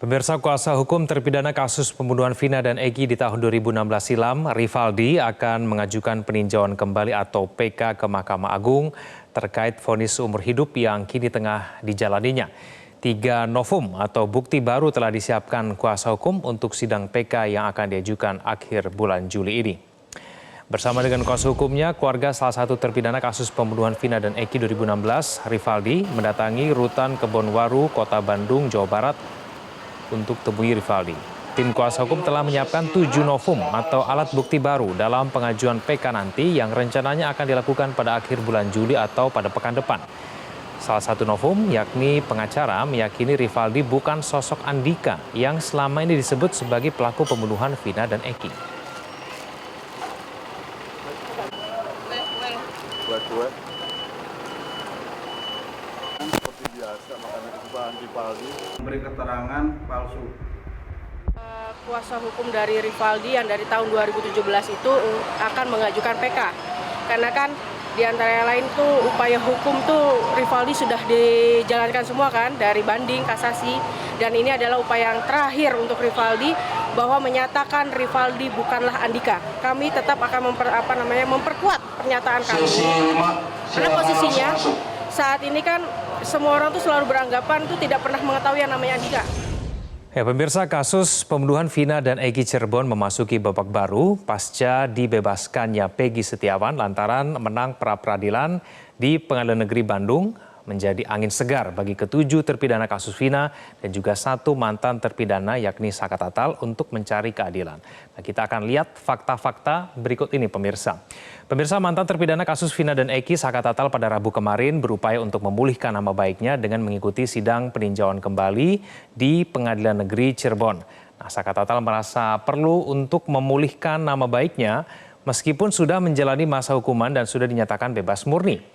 Pemirsa, kuasa hukum terpidana kasus pembunuhan Vina dan Egy di tahun 2016 silam, Rivaldi akan mengajukan peninjauan kembali atau PK ke Mahkamah Agung terkait vonis seumur hidup yang kini tengah dijalaninya. 3 novum atau bukti baru telah disiapkan kuasa hukum untuk sidang PK yang akan diajukan akhir bulan Juli ini. Bersama dengan kuasa hukumnya, keluarga salah satu terpidana kasus pembunuhan Vina dan Egy 2016, Rivaldi, mendatangi rutan Kebonwaru, Kota Bandung, Jawa Barat untuk temui Rivaldi. Tim kuasa hukum telah menyiapkan 7 novum atau alat bukti baru dalam pengajuan PK nanti yang rencananya akan dilakukan pada akhir bulan Juli atau pada pekan depan. Salah satu novum yakni pengacara meyakini Rivaldi bukan sosok Andika yang selama ini disebut sebagai pelaku pembunuhan Vina dan Egy. Seperti biasa, makanya kesempatan Rivaldi memberi keterangan palsu. Kuasa hukum dari Rivaldi yang dari tahun 2017 itu akan mengajukan PK. Karena kan di antara yang lain tuh upaya hukum tuh Rivaldi sudah dijalankan semua kan, dari banding, kasasi, dan ini adalah upaya yang terakhir untuk Rivaldi bahwa menyatakan Rivaldi bukanlah Andika. Kami tetap akan memperkuat pernyataan kami. Karena posisinya saat ini kan semua orang tuh selalu beranggapan tuh tidak pernah mengetahui yang namanya Andika. Ya, pemirsa, kasus pembunuhan Vina dan Egy Cirebon memasuki babak baru pasca dibebaskannya Peggy Setiawan lantaran menang pra-peradilan di Pengadilan Negeri Bandung, menjadi angin segar bagi ketujuh terpidana kasus Vina dan juga 1 mantan terpidana yakni Saka Tatal untuk mencari keadilan. Nah, kita akan lihat fakta-fakta berikut ini, pemirsa. Pemirsa, mantan terpidana kasus Vina dan Egy Saka Tatal pada Rabu kemarin berupaya untuk memulihkan nama baiknya dengan mengikuti sidang peninjauan kembali di Pengadilan Negeri Cirebon. Nah, Saka Tatal merasa perlu untuk memulihkan nama baiknya meskipun sudah menjalani masa hukuman dan sudah dinyatakan bebas murni.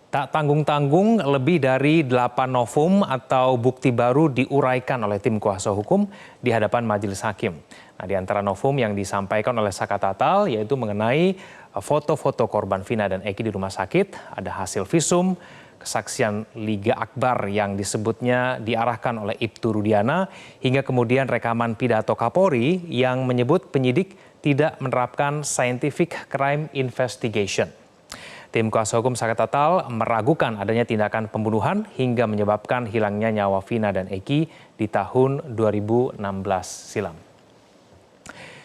Tak tanggung-tanggung, lebih dari 8 novum atau bukti baru diuraikan oleh tim kuasa hukum di hadapan majelis hakim. Nah, di antara novum yang disampaikan oleh Saka Tatal yaitu mengenai foto-foto korban Vina dan Egy di rumah sakit, ada hasil visum, kesaksian Liga Akbar yang disebutnya diarahkan oleh Ibtu Rudiana, hingga kemudian rekaman pidato Kapolri yang menyebut penyidik tidak menerapkan scientific crime investigation. Tim kuasa hukum Saka Tatal meragukan adanya tindakan pembunuhan hingga menyebabkan hilangnya nyawa Vina dan Egy di tahun 2016 silam.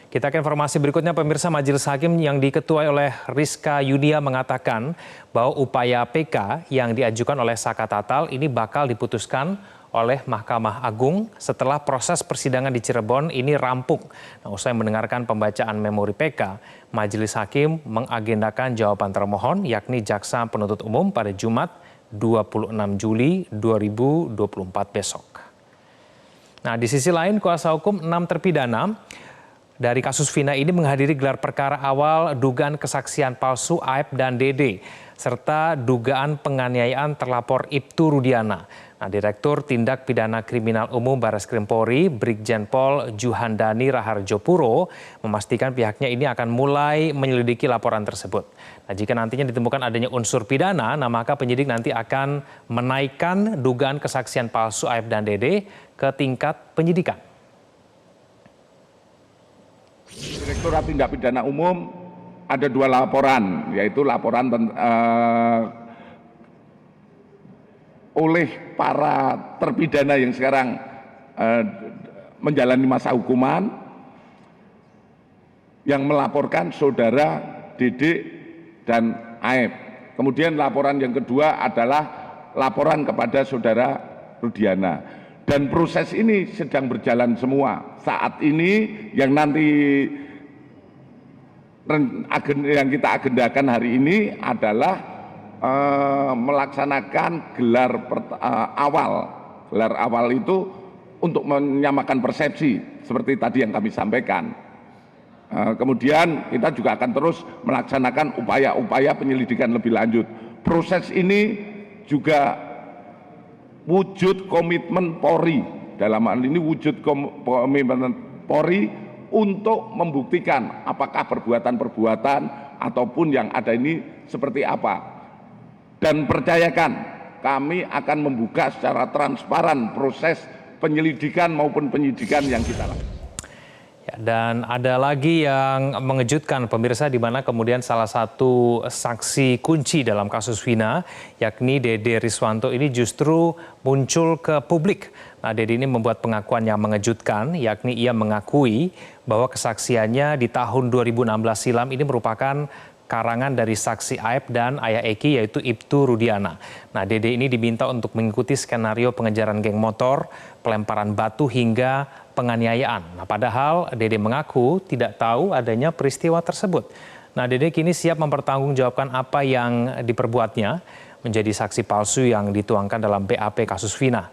Kita ke informasi berikutnya, pemirsa. Majelis Hakim yang diketuai oleh Rizka Yunia mengatakan bahwa upaya PK yang diajukan oleh Saka Tatal ini bakal diputuskan oleh Mahkamah Agung setelah proses persidangan di Cirebon ini rampung. Nah, usai mendengarkan pembacaan memori PK, Majelis Hakim mengagendakan jawaban termohon yakni Jaksa Penuntut Umum pada Jumat 26 Juli 2024 besok. Nah, di sisi lain, kuasa hukum 6 terpidana dari kasus Vina ini menghadiri gelar perkara awal dugaan kesaksian palsu Aep dan Dede serta dugaan penganiayaan terlapor Ibtu Rudiana. Nah, Direktur Tindak Pidana Kriminal Umum Barreskrim Polri, Brigjen Pol Juhandani Raharjopuro, memastikan pihaknya ini akan mulai menyelidiki laporan tersebut. Nah, jika nantinya ditemukan adanya unsur pidana, nah maka penyidik nanti akan menaikkan dugaan kesaksian palsu Aep dan Dede ke tingkat penyidikan. Direktorat Tindak Pidana Umum ada 2 laporan, yaitu laporan oleh para terpidana yang sekarang menjalani masa hukuman yang melaporkan saudara Dede dan Aep. Kemudian laporan yang kedua adalah laporan kepada saudara Rudiana. Dan proses ini sedang berjalan semua. Saat ini yang nanti yang kita agendakan hari ini adalah melaksanakan gelar awal. Gelar awal itu untuk menyamakan persepsi seperti tadi yang kami sampaikan. Kemudian kita juga akan terus melaksanakan upaya-upaya penyelidikan lebih lanjut. Proses ini juga wujud komitmen Polri, dalam hal ini wujud komitmen Polri untuk membuktikan apakah perbuatan-perbuatan ataupun yang ada ini seperti apa. Dan percayakan, kami akan membuka secara transparan proses penyelidikan maupun penyidikan yang kita lakukan. Ya, dan ada lagi yang mengejutkan pemirsa, di mana kemudian salah satu saksi kunci dalam kasus Vina, yakni Dede Riswanto ini justru muncul ke publik. Nah, Dede ini membuat pengakuan yang mengejutkan, yakni ia mengakui bahwa kesaksiannya di tahun 2016 silam ini merupakan karangan dari saksi Aep dan ayah Eki, yaitu Ibtu Rudiana. Nah, Dede ini diminta untuk mengikuti skenario pengejaran geng motor, pelemparan batu hingga penganiayaan. Nah, padahal Dede mengaku tidak tahu adanya peristiwa tersebut. Nah, Dede kini siap mempertanggungjawabkan apa yang diperbuatnya, menjadi saksi palsu yang dituangkan dalam BAP kasus Vina.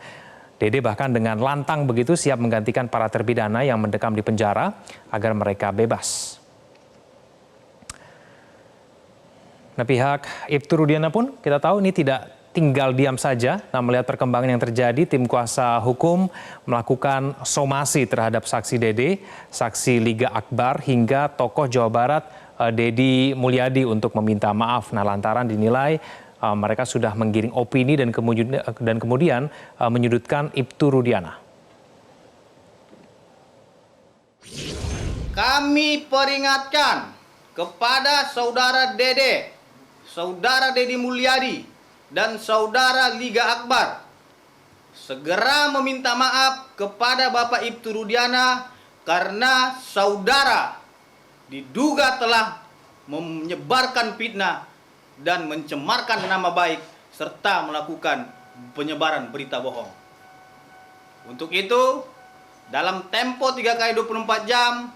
Dede bahkan dengan lantang begitu siap menggantikan para terpidana yang mendekam di penjara agar mereka bebas. Nah, pihak Ibtu Rudiana pun kita tahu ini tidak tinggal diam saja. Nah, melihat perkembangan yang terjadi, tim kuasa hukum melakukan somasi terhadap saksi Dede, saksi Liga Akbar, hingga tokoh Jawa Barat Dedi Mulyadi untuk meminta maaf. Nah, lantaran dinilai mereka sudah menggiring opini dan kemudian menyudutkan Ibtu Rudiana. Kami peringatkan kepada saudara Dede, saudara Dedi Mulyadi, dan saudara Liga Akbar segera meminta maaf kepada Bapak Ibtu Rudiana karena saudara diduga telah menyebarkan fitnah dan mencemarkan nama baik serta melakukan penyebaran berita bohong. Untuk itu, dalam tempo 3x24 jam,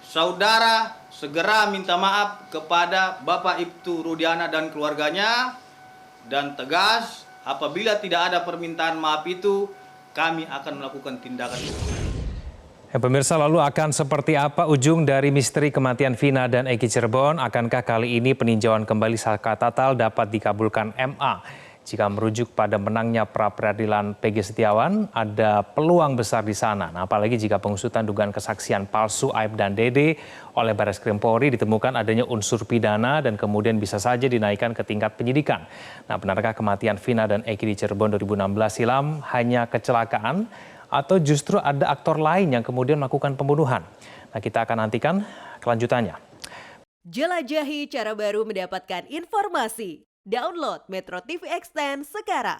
saudara segera minta maaf kepada Bapak Ibtu Rudiana dan keluarganya, dan tegas apabila tidak ada permintaan maaf itu, kami akan melakukan tindakan. Pemirsa, lalu akan seperti apa ujung dari misteri kematian Vina dan Eki Cirebon? Akankah kali ini peninjauan kembali saka tatal dapat dikabulkan MA? Jika merujuk pada menangnya pra-peradilan Peggy Setiawan, ada peluang besar di sana. Nah, apalagi jika pengusutan dugaan kesaksian palsu Aep dan Dede oleh Barreskrim Polri ditemukan adanya unsur pidana dan kemudian bisa saja dinaikkan ke tingkat penyidikan. Nah, benarkah kematian Vina dan Eki di Cirebon 2016 silam hanya kecelakaan atau justru ada aktor lain yang kemudian melakukan pembunuhan? Nah, kita akan nantikan kelanjutannya. Jelajahi cara baru mendapatkan informasi. Download Metro TV Extend sekarang.